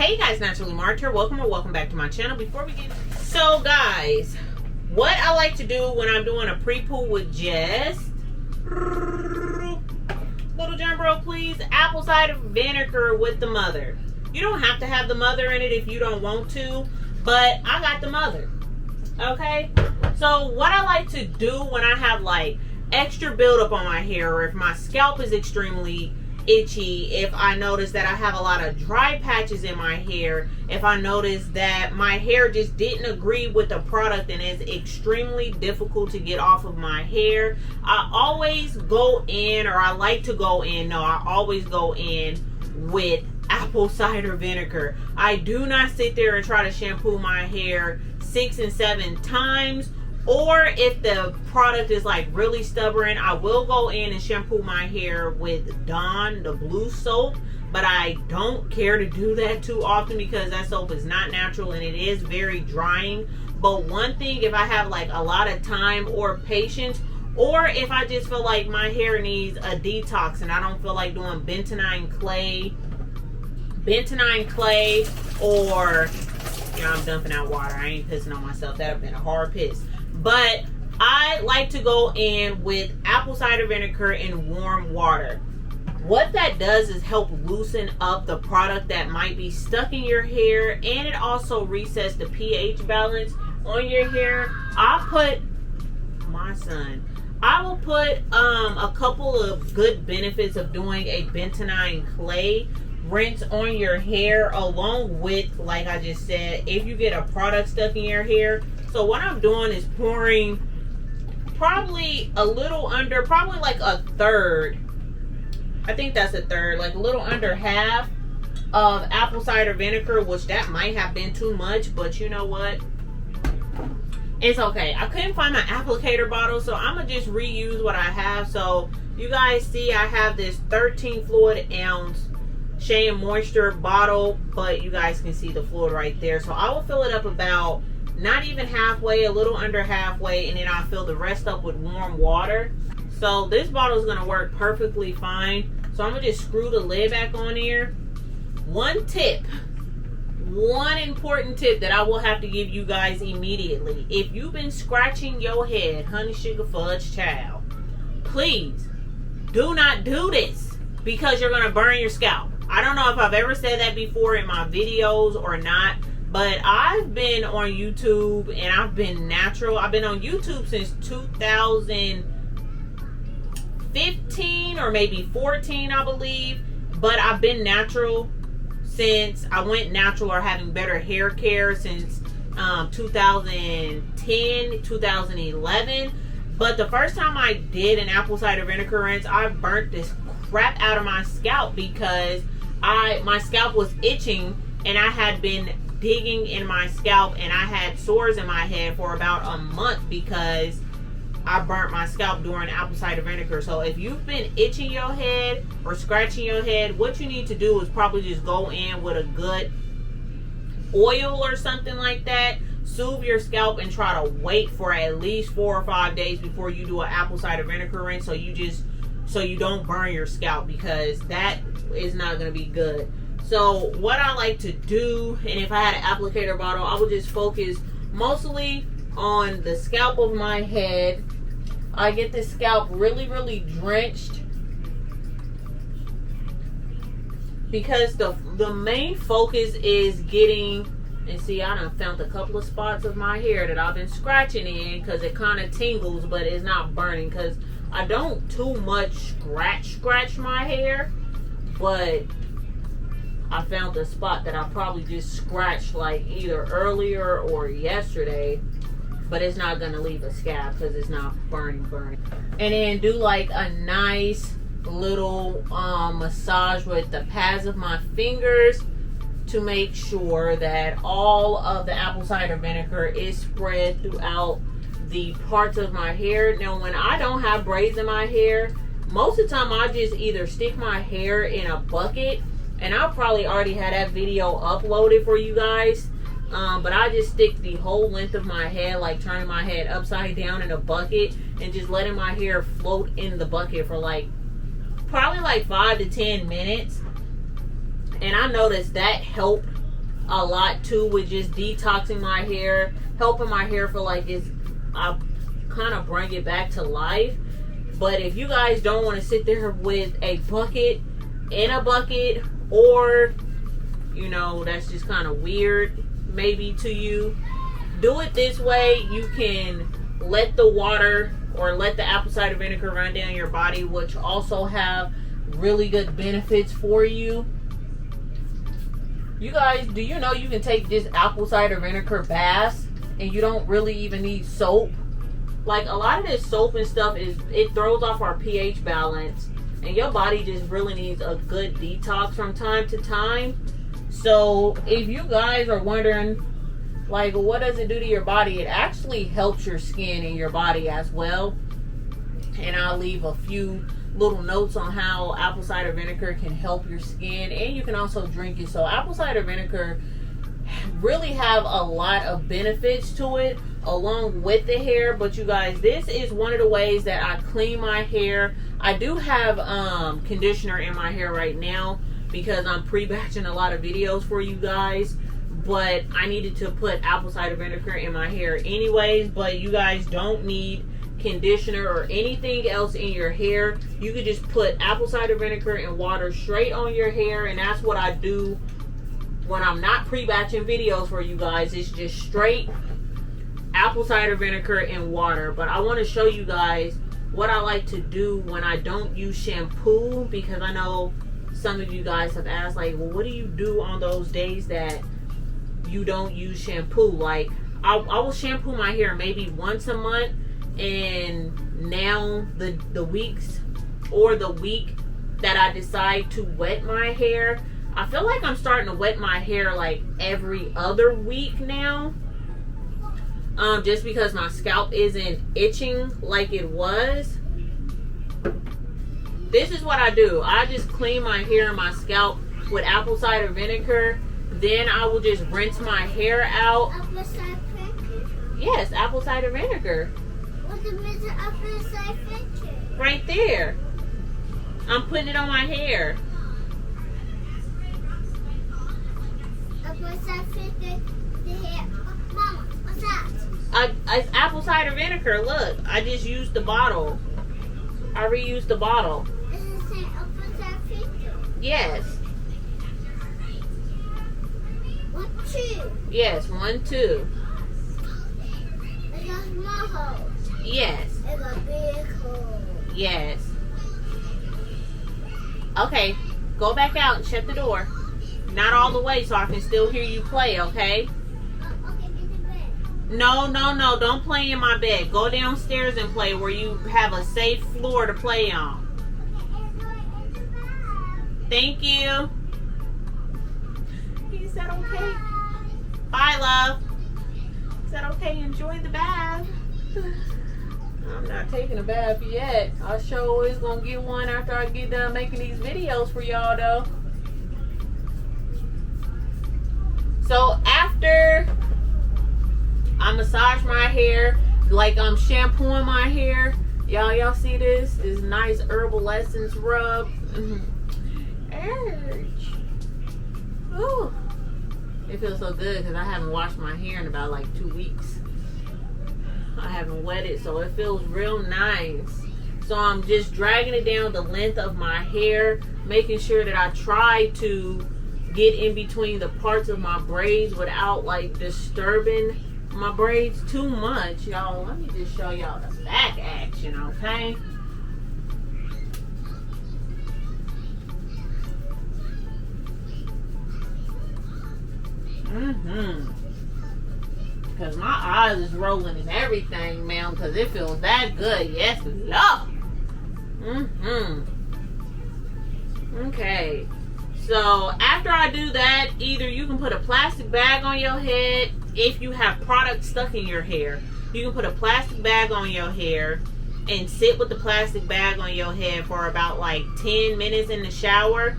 Hey guys, Naturally Marked here. Welcome or welcome back to my channel. Before we get so guys, what I like to do when I'm doing a pre-poo with Jess, little John bro, please, apple cider vinegar with the mother. You don't have to have the mother in it if you don't want to, but I got the mother. Okay, so what I like to do when I have like extra buildup on my hair, or if my scalp is extremely itchy, if I notice that I have a lot of dry patches in my hair, if I notice that my hair just didn't agree with the product and it's extremely difficult to get off of my hair, I always go in, or I like to go in, no, I always go in with apple cider vinegar. I do not sit there and try to shampoo my hair 6 and 7 times. Or if the product is like really stubborn, I will go in and shampoo my hair with Dawn, the blue soap. But I don't care to do that too often because that soap is not natural and it is very drying. But one thing, if I have like a lot of time or patience, or if I just feel like my hair needs a detox and I don't feel like doing bentonine clay, or, you know, I'm dumping out water. I ain't pissing on myself. That would have been a hard piss. But I like to go in with apple cider vinegar and warm water. What that does is help loosen up the product that might be stuck in your hair, and it also resets the pH balance on your hair. I will put a couple of good benefits of doing a bentonine clay rinse on your hair, along with, like I just said, if you get a product stuck in your hair. So what I'm doing is pouring probably a little under, probably like a third, I think that's a third, like a little under half of apple cider vinegar, which that might have been too much, but you know what? It's okay. I couldn't find my applicator bottle, so I'm going to just reuse what I have. So you guys see I have this 13 fluid ounce SHEA moisture bottle, but you guys can see the fluid right there. So I will fill it up about not even halfway, a little under halfway, and then I'll fill the rest up with warm water. So this bottle is going to work perfectly fine. So I'm going to just screw the lid back on here. One important tip that I will have to give you guys immediately. If you've been scratching your head, honey sugar fudge child, please do not do this because you're going to burn your scalp. I don't know if I've ever said that before in my videos or not, but I've been on YouTube and I've been natural. I've been on YouTube since 2015 or maybe 14, I believe. But I've been natural since I went natural, or having better hair care since 2010, 2011. But the first time I did an apple cider vinegar rinse, I burnt this crap out of my scalp because my scalp was itching and I had been digging in my scalp and I had sores in my head for about a month because I burnt my scalp during apple cider vinegar. So if you've been itching your head or scratching your head, what you need to do is probably just go in with a good oil or something like that, soothe your scalp, and try to wait for at least 4 or 5 days before you do an apple cider vinegar rinse, so you don't burn your scalp, because that is not going to be good. So what I like to do, and if I had an applicator bottle, I would just focus mostly on the scalp of my head. I get the scalp really, really drenched because the main focus is getting, and see, I done found a couple of spots of my hair that I've been scratching in because it kind of tingles, but it's not burning because I don't too much scratch my hair, but I found a spot that I probably just scratched like either earlier or yesterday, but it's not going to leave a scab because it's not burning. And then do like a nice little massage with the pads of my fingers to make sure that all of the apple cider vinegar is spread throughout the parts of my hair. Now, when I don't have braids in my hair, most of the time I just either stick my hair in a bucket, and I'll probably already had that video uploaded for you guys, but I just stick the whole length of my head, like turning my head upside down in a bucket and just letting my hair float in the bucket for like probably like 5 to 10 minutes. And I noticed that helped a lot too with just detoxing my hair, helping my hair feel like I kind of bring it back to life. But if you guys don't want to sit there with a bucket in a bucket, or you know, that's just kind of weird maybe to you, do it this way. You can let the water or let the apple cider vinegar run down your body, which also have really good benefits for you. You guys, do you know you can take this apple cider vinegar bath and you don't really even need soap? Like, a lot of this soap and stuff, it throws off our pH balance, and your body just really needs a good detox from time to time. So if you guys are wondering, like, what does it do to your body? It actually helps your skin and your body as well. And I'll leave a few little notes on how apple cider vinegar can help your skin, and you can also drink it. So apple cider vinegar really have a lot of benefits to it along with the hair. But you guys, this is one of the ways that I clean my hair. I do have conditioner in my hair right now because I'm pre-batching a lot of videos for you guys, but I needed to put apple cider vinegar in my hair anyways. But you guys don't need conditioner or anything else in your hair. You could just put apple cider vinegar and water straight on your hair, and that's what I do when I'm not pre-batching videos for you guys. It's just straight apple cider vinegar and water. But I want to show you guys what I like to do when I don't use shampoo, because I know some of you guys have asked, like, well, what do you do on those days that you don't use shampoo? Like, I will shampoo my hair maybe once a month, and now the weeks or the week that I decide to wet my hair, I feel like I'm starting to wet my hair like every other week now, just because my scalp isn't itching like it was. This is what I do. I just clean my hair and my scalp with apple cider vinegar. Then I will just rinse my hair out. Apple cider vinegar? Yes, apple cider vinegar. What's the measure of apple cider vinegar? Right there. I'm putting it on my hair. Apple cider vinegar, the hair. Mama, what's that? It's apple cider vinegar. Look, I just used the bottle. I reused the bottle. Is it the same apple cider vinegar? Yes. 1, 2. Yes, 1, 2. It got small hole. Yes. It got big hole. Yes. Okay, go back out and shut the door. Not all the way, so I can still hear you play, okay? Okay, get the bed. No, don't play in my bed. Go downstairs and play where you have a safe floor to play on. Thank you. He said okay. Bye, love. He said okay, enjoy the bath. I'm not taking a bath yet. I sure is gonna get one after I get done making these videos for y'all though. So after I massage my hair, like I'm shampooing my hair, y'all see this nice Herbal Essence rub. Urge. Ooh. It feels so good because I haven't washed my hair in about like 2 weeks. I haven't wet it, so it feels real nice. So I'm just dragging it down the length of my hair, making sure that I try to get in between the parts of my braids without like disturbing my braids too much. Y'all, let me just show y'all the back action, okay? Because my eyes is rolling and everything, man, because it feels that good. Yes, love. Okay. So after I do that, either you can put a plastic bag on your head. If you have product stuck in your hair, you can put a plastic bag on your hair and sit with the plastic bag on your head for about like 10 minutes in the shower.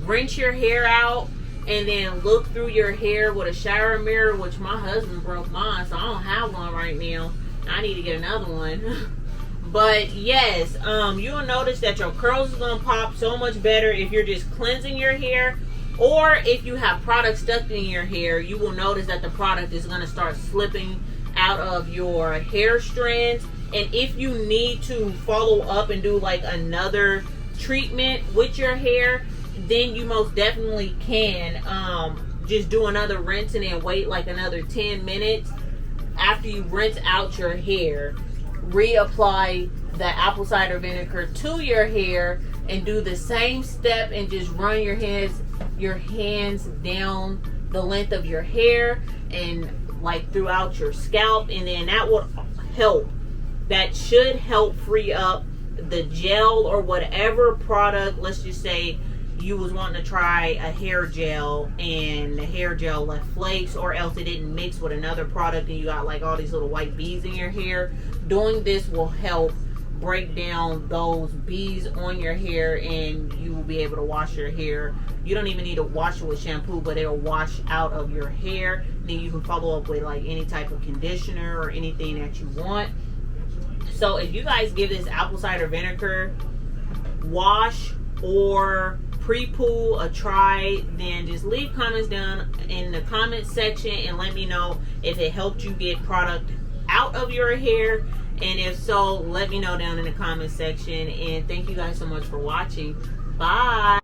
Rinse your hair out, and then look through your hair with a shower mirror, which my husband broke mine, so I don't have one right now. I need to get another one. But yes, you'll notice that your curls is going to pop so much better if you're just cleansing your hair Or if you have product stuck in your hair, you will notice that the product is going to start slipping out of your hair strands. And if you need to follow up and do like another treatment with your hair, then you most definitely can just do another rinse and then wait like another 10 minutes. After you rinse out your hair, reapply the apple cider vinegar to your hair and do the same step and just run your hands down the length of your hair and like throughout your scalp, and then that will help. That should help free up the gel or whatever product. Let's just say you was wanting to try a hair gel and the hair gel left flakes, or else it didn't mix with another product and you got like all these little white beads in your hair. Doing this will help break down those beads on your hair, and you will be able to wash your hair. You don't even need to wash it with shampoo, but it'll wash out of your hair. Then you can follow up with like any type of conditioner or anything that you want. So if you guys give this apple cider vinegar wash or pre-poo a try, then just leave comments down in the comment section and let me know if it helped you get product out of your hair. And if so, let me know down in the comment section. And thank you guys so much for watching. Bye.